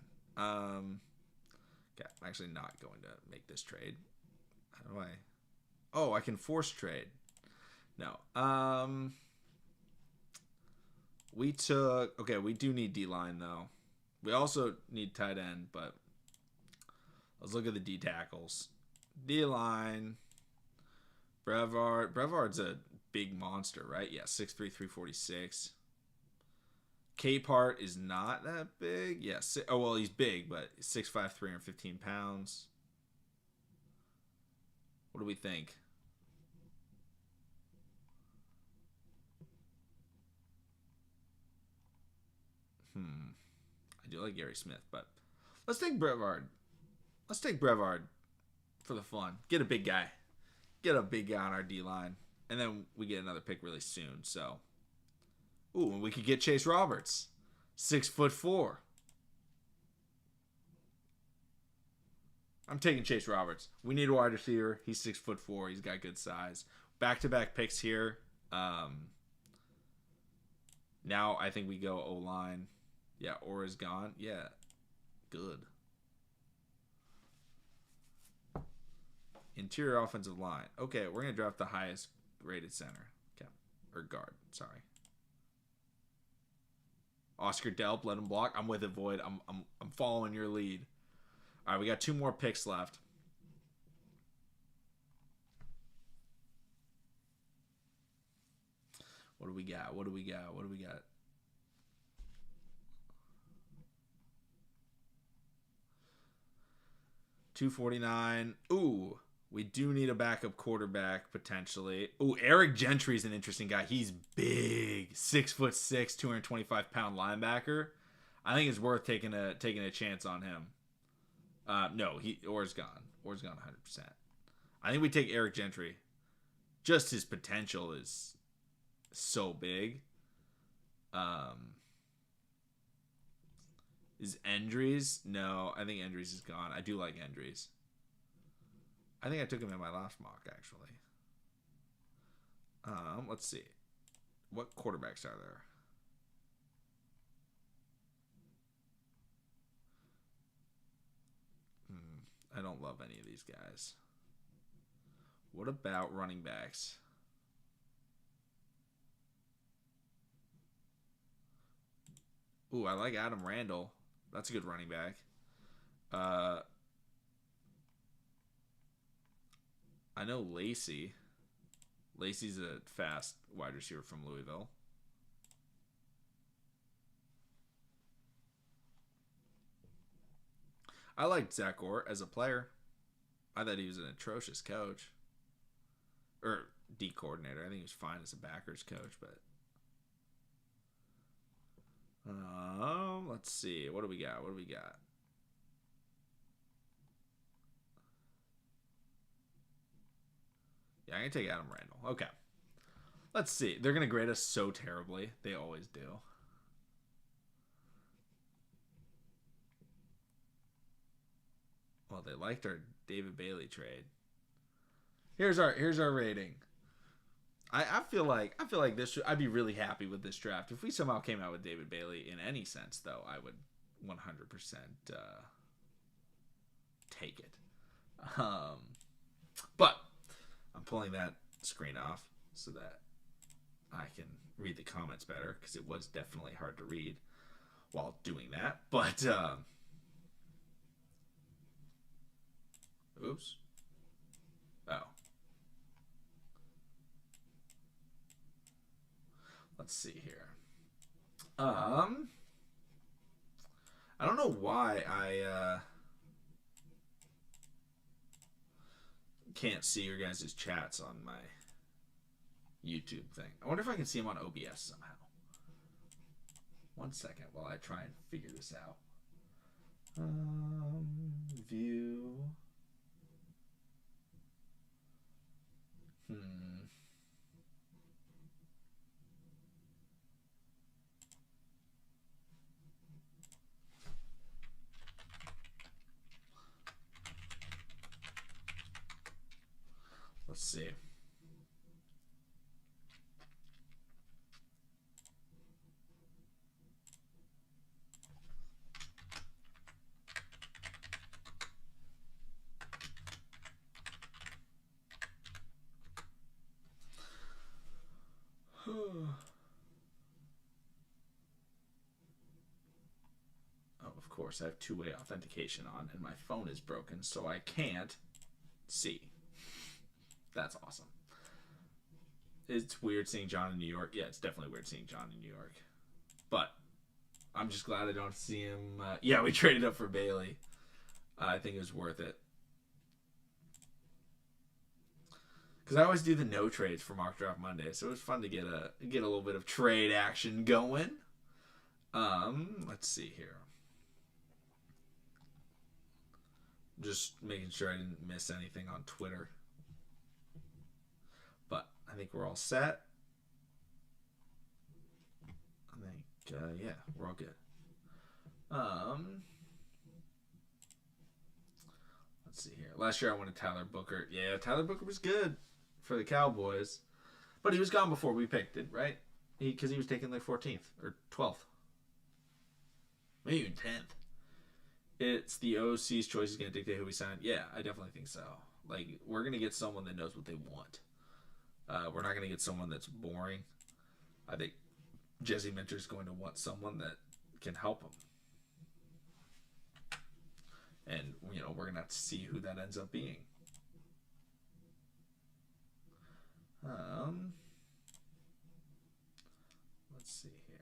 Okay, I'm actually not going to make this trade. How do I? Oh, I can force trade. No. We took... Okay, we do need D-line, though. We also need tight end, but... Let's look at the D tackles. D-line. Brevard. Brevard's a big monster, right? Yeah, 6'3", 346. Capehart is not that big. Yeah. Oh, well, he's big, but 6'5", 315 pounds. What do we think? I do like Gary Smith, but let's take Brevard. Let's take Brevard for the fun. Get a big guy. Get a big guy on our D-line. And then we get another pick really soon, so... Ooh, and we could get Chase Roberts. 6'4". I'm taking Chase Roberts. We need a wide receiver. He's 6'4". He's got good size. Back-to-back picks here. Now I think we go O-line. Yeah, Aura's gone. Yeah, good. Interior offensive line. Okay, we're going to draft the highest rated center. Okay. Or guard, sorry. Oscar Delp, let him block. I'm with it, Void. I'm following your lead. All right, we got 2 more picks left. What do we got? What do we got? What do we got? 249. Ooh, we do need a backup quarterback potentially. Ooh, Eric Gentry's an interesting guy. He's big, 6'6", 225-pound linebacker. I think it's worth taking a chance on him. No, Orr's gone. Orr's gone 100%. I think we take Eric Gentry. Just his potential is so big. Is Endries? No, I think Endries is gone. I do like Endries. I think I took him in my last mock, actually. Let's see. What quarterbacks are there? I don't love any of these guys. What about running backs? Ooh, I like Adam Randall. That's a good running back. I know Lacey. Lacey's a fast wide receiver from Louisville. I liked Zach Orr as a player. I thought he was an atrocious coach. Or D coordinator. I think he was fine as a backers coach, but let's see. What do we got? Yeah, I'm gonna take Adam Randall. Okay. Let's see. They're gonna grade us so terribly. They always do. Well, they liked our David Bailey trade. Here's our rating. I feel like this. I'd be really happy with this draft if we somehow came out with David Bailey in any sense. Though I would 100% take it. But I'm pulling that screen off so that I can read the comments better because it was definitely hard to read while doing that. But oops. Oh. Let's see here. I don't know why I can't see your guys' chats on my YouTube thing. I wonder if I can see them on OBS somehow. 1 second while I try and figure this out. View. Let's see. Of course, I have two-way authentication on, and my phone is broken, so I can't see. That's awesome. It's weird seeing John in New York. Yeah, it's definitely weird seeing John in New York. But I'm just glad I don't see him. Yeah, we traded up for Bailey. I think it was worth it. Because I always do the no trades for Mock Draft Monday, so it was fun to get a little bit of trade action going. Let's see here. Just making sure I didn't miss anything on Twitter. But I think we're all set. I think, yeah, we're all good. Let's see here. Last year I wanted Tyler Booker. Yeah, Tyler Booker was good for the Cowboys. But he was gone before we picked it, right? Because he was taken like 14th or 12th. Maybe even 10th. It's the OC's choice is going to dictate who we sign. Yeah, I definitely think so. Like, we're going to get someone that knows what they want. We're not going to get someone that's boring. I think Jesse Minter's going to want someone that can help him. And, you know, we're going to have to see who that ends up being. Let's see here.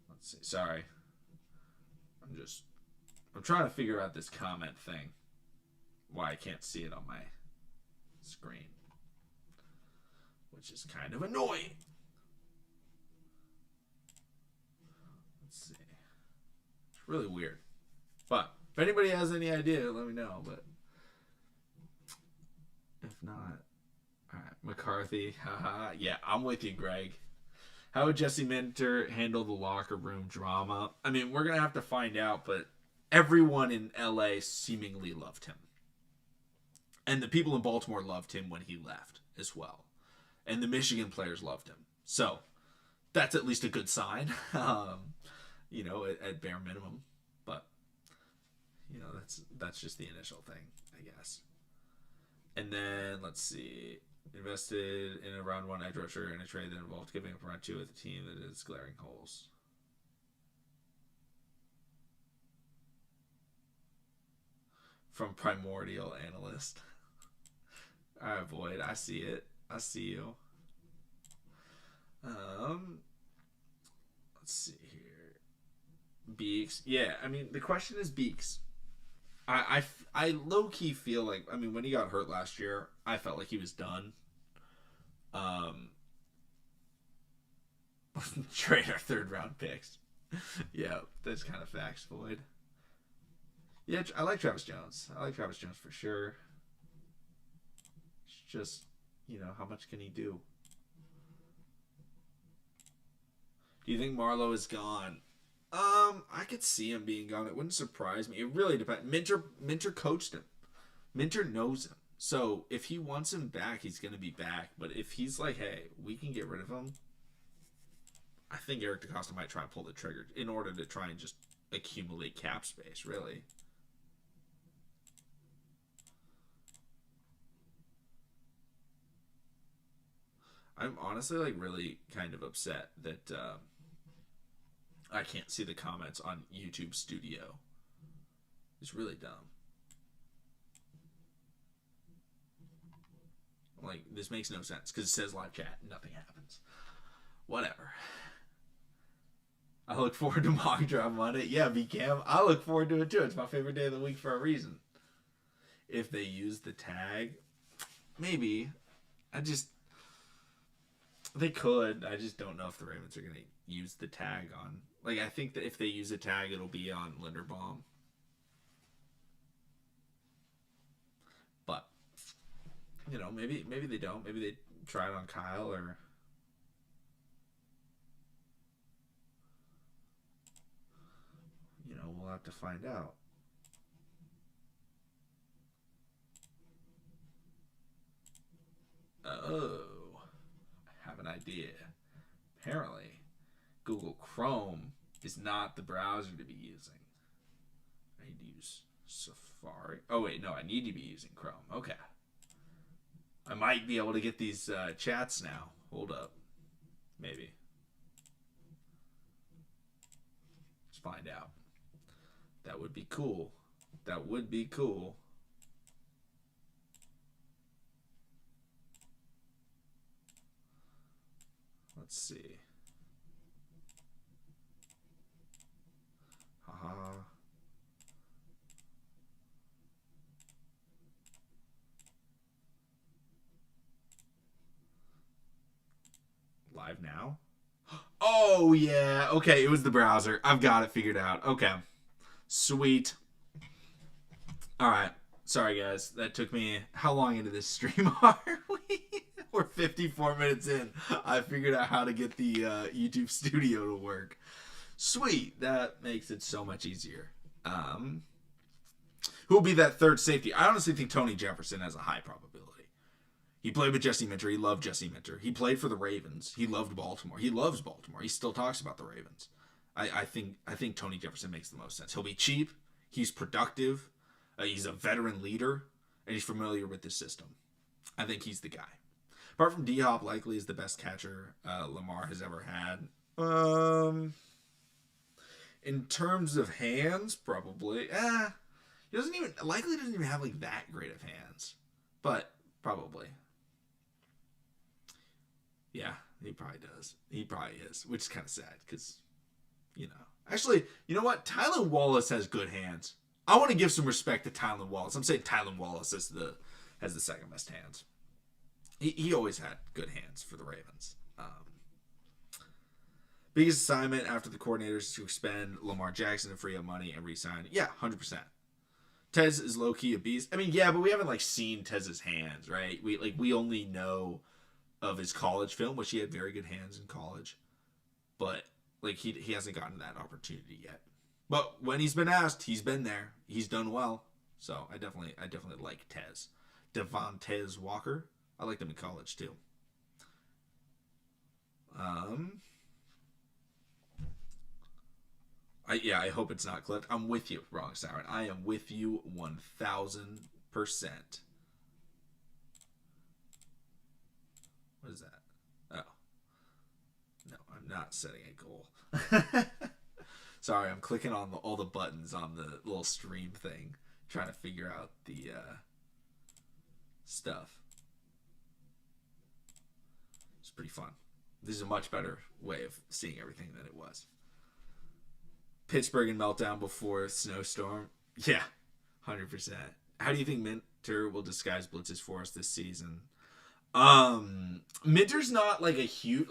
Let's see. Sorry. I'm trying to figure out this comment thing. Why I can't see it on my screen. Which is kind of annoying. Let's see. It's really weird. But if anybody has any idea, let me know. But if not, all right, McCarthy. Haha. Yeah, I'm with you, Greg. How would Jesse Minter handle the locker room drama? I mean, we're gonna have to find out. But everyone in LA seemingly loved him, and the people in Baltimore loved him when he left as well. And the Michigan players loved him. So that's at least a good sign, at bare minimum. But, that's just the initial thing, I guess. And then, let's see. Invested in a round 1 edge rusher in a trade that involved giving up round 2 with a team that is glaring holes. From Primordial Analyst. All right, Boyd. I see it. I see you. Let's see here. Beaks. Yeah, I mean, the question is Beaks. I low-key feel like, I mean, when he got hurt last year, I felt like he was done. Trade our 3rd-round picks. Yeah, that's kind of facts, Boyd. Yeah, I like Travis Jones. I like Travis Jones for sure. It's just, how much can he do? Do you think Marlowe is gone? I could see him being gone. It wouldn't surprise me. It really depends. Minter coached him. Minter knows him. So if he wants him back, he's going to be back. But if he's like, hey, we can get rid of him, I think Eric DeCosta might try and pull the trigger in order to try and just accumulate cap space, really. I'm honestly really kind of upset that I can't see the comments on YouTube Studio. It's really dumb. This makes no sense because it says live chat and nothing happens. Whatever. I look forward to mock draft Monday. Yeah, VCam. I look forward to it too. It's my favorite day of the week for a reason. If they use the tag, maybe. They could. I just don't know if the Ravens are going to use the tag on. I think that if they use a tag, it'll be on Linderbaum. But, maybe they don't. Maybe they try it on Kyle or... we'll have to find out. Oh. Have an idea. Apparently, Google Chrome is not the browser to be using. I need to use Safari. Oh, wait, no, I need to be using Chrome. Okay. I might be able to get these chats now. Hold up. Maybe. Let's find out. That would be cool. That would be cool. Let's see. Haha. Live now? Oh, yeah. Okay, it was the browser. I've got it figured out. Okay. Sweet. All right. Sorry, guys. That took me... How long into this stream are we? We're 54 minutes in. I figured out how to get the YouTube Studio to work. Sweet. That makes it so much easier. Who will be that third safety? I honestly think Tony Jefferson has a high probability. He played with Jesse Minter. He loved Jesse Minter. He played for the Ravens. He loved Baltimore. He loves Baltimore. He still talks about the Ravens. I think Tony Jefferson makes the most sense. He'll be cheap. He's productive. He's a veteran leader. And he's familiar with this system. I think he's the guy. Apart from D-Hop, likely is the best catcher Lamar has ever had. In terms of hands, probably. He doesn't even have that great of hands. but probably. Yeah, he probably does. He probably is, which is kind of sad because, Actually, you know what? Tylan Wallace has good hands. I want to give some respect to Tylan Wallace. I'm saying Tylan Wallace has the second best hands. He always had good hands for the Ravens. Biggest assignment after the coordinators is to expend Lamar Jackson and free up money and re-sign. Yeah, 100%. Tez is low-key a beast. I mean, yeah, but we haven't seen Tez's hands, right? We only know of his college film, which he had very good hands in college, but he hasn't gotten that opportunity yet. But when he's been asked, he's been there. He's done well. So I definitely like Tez. Devontae Walker. I liked him in college too. I hope it's not clipped. I'm with you, Wrong Siren. I am with you 1,000%. What is that? Oh. No, I'm not setting a goal. Sorry, I'm clicking on all the buttons on the little stream thing, trying to figure out the stuff. It's pretty fun. This is a much better way of seeing everything than it was. Pittsburgh and meltdown before snowstorm. Yeah, 100%. How do you think Minter will disguise blitzes for us this season? Minter's not a huge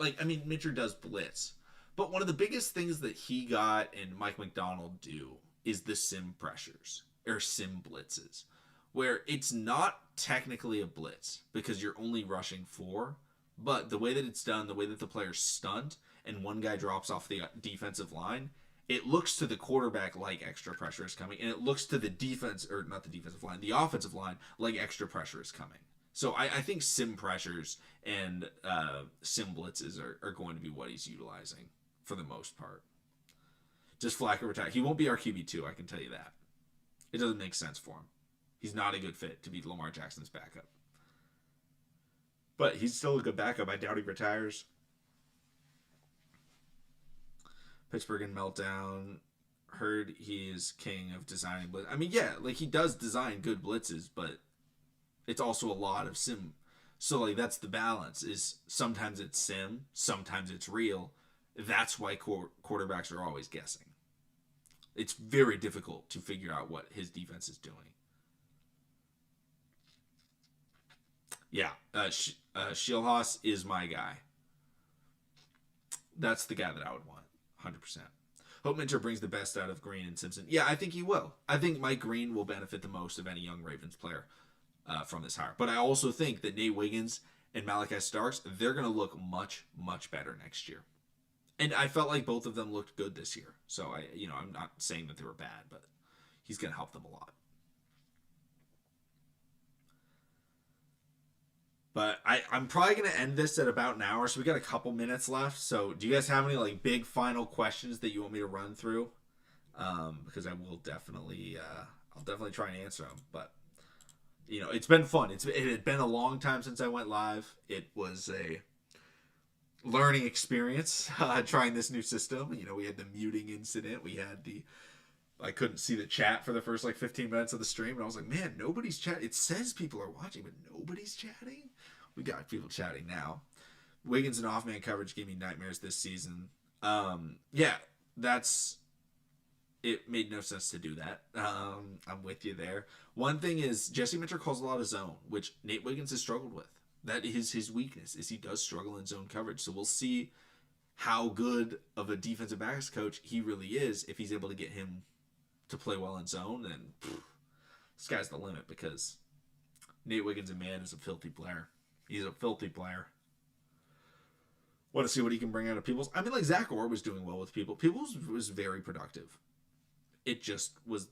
Minter does blitz, but one of the biggest things that he got and Mike McDonald do is the sim pressures or sim blitzes, where it's not technically a blitz because you're only rushing 4, but the way that it's done, the way that the player's stunned and one guy drops off the defensive line, it looks to the quarterback like extra pressure is coming, and it looks to the defense, or not the defensive line, the offensive line, like extra pressure is coming. So I think sim pressures and sim blitzes are going to be what he's utilizing for the most part. Just Flacco retire. He won't be our QB2, I can tell you that. It doesn't make sense for him. He's not a good fit to be Lamar Jackson's backup. But he's still a good backup. I doubt he retires. Pittsburgh and meltdown. Heard he is king of designing blitz. I mean, yeah, he does design good blitzes, but it's also a lot of sim. So that's the balance. Is sometimes it's sim, sometimes it's real. That's why quarterbacks are always guessing. It's very difficult to figure out what his defense is doing. Yeah, Shieldhouse is my guy. That's the guy that I would want. 100%. Hope Minter brings the best out of Green and Simpson. Yeah, I think he will. I think Mike Green will benefit the most of any young Ravens player from this hire. But I also think that Nate Wiggins and Malachi Starks, they're going to look much, much better next year. And I felt like both of them looked good this year. So, I'm not saying that they were bad, but he's going to help them a lot. But I'm probably going to end this at about an hour, so we got a couple minutes left. So do you guys have any big final questions that you want me to run through? Because I will definitely, I'll definitely try and answer them. But it's been fun. It had been a long time since I went live. It was a learning experience trying this new system. We had the muting incident. We had I couldn't see the chat for the first 15 minutes of the stream, and I was like, man, nobody's chatting. It says people are watching, but nobody's chatting. We got people chatting now. Wiggins and off-man coverage gave me nightmares this season. Yeah, it made no sense to do that. I'm with you there. One thing is Jesse Minter calls a lot of zone, which Nate Wiggins has struggled with. That is his weakness, is he does struggle in zone coverage. So we'll see how good of a defensive backs coach he really is if he's able to get him to play well in zone. And sky's the limit, because Nate Wiggins, is a filthy player. He's a filthy player. Want to see what he can bring out of Peoples. I mean, Zach Orr was doing well with Peoples. Peoples was very productive. It just was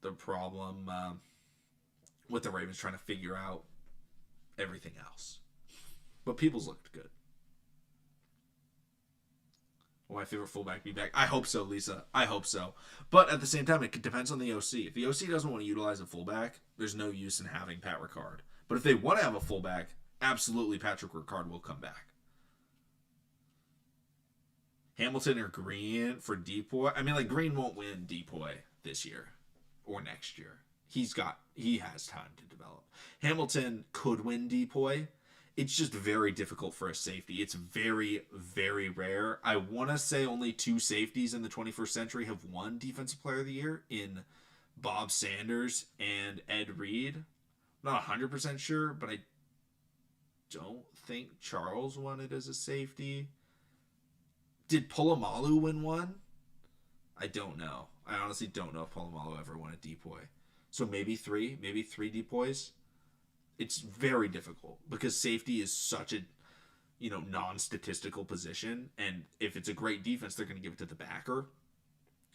the problem with the Ravens trying to figure out everything else. But Peoples looked good. Will my favorite fullback be back? I hope so, Lisa. I hope so. But at the same time, it depends on the OC. If the OC doesn't want to utilize a fullback, there's no use in having Pat Ricard. But if they want to have a fullback, absolutely Patrick Ricard will come back. Hamilton or Green for Depoy? I mean, Green won't win Depoy this year or next year. he has time to develop. Hamilton could win DPOY. It's just very difficult for a safety. It's very, very rare. I want to say only 2 safeties in the 21st century have won Defensive Player of the Year in Bob Sanders and Ed Reed. I'm not 100% sure, but I don't think Charles won it as a safety. Did Polamalu win one? I don't know. I honestly don't know if Polamalu ever won a DPOY. So maybe 3 DPOYs. It's very difficult because safety is such a, non-statistical position, and if it's a great defense, they're going to give it to the backer.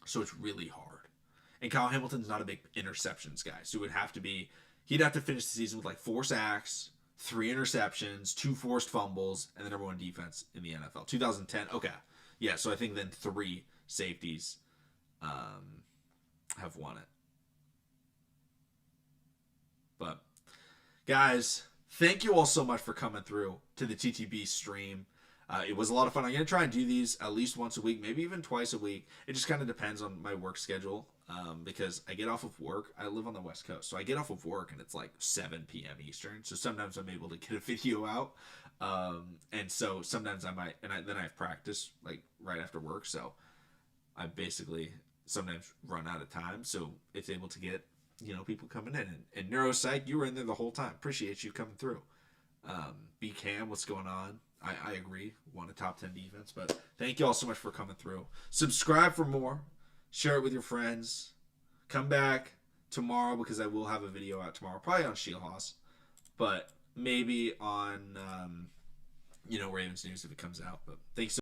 So it's really hard. And Kyle Hamilton's not a big interceptions guy, so he'd have to finish the season with like 4 sacks, 3 interceptions, 2 forced fumbles, and the number 1 defense in the NFL. 2010, okay. Yeah, so I think then 3 safeties have won it. But guys, thank you all so much for coming through to the TTB stream. It was a lot of fun. I'm going to try and do these at least once a week, maybe even twice a week. It just kind of depends on my work schedule because I get off of work. I live on the West Coast, so I get off of work and it's like 7 p.m. Eastern. So sometimes I'm able to get a video out. And so sometimes I might, and then I have practice like right after work. So I basically sometimes run out of time. So it's able to get, people coming in. And Neuropsych, you were in there the whole time. Appreciate you coming through. B-Cam, what's going on? I agree. Want a top 10 defense. But thank you all so much for coming through. Subscribe for more. Share it with your friends. Come back tomorrow because I will have a video out tomorrow. Probably on Shieldhouse. But maybe on, Ravens News if it comes out. But thanks so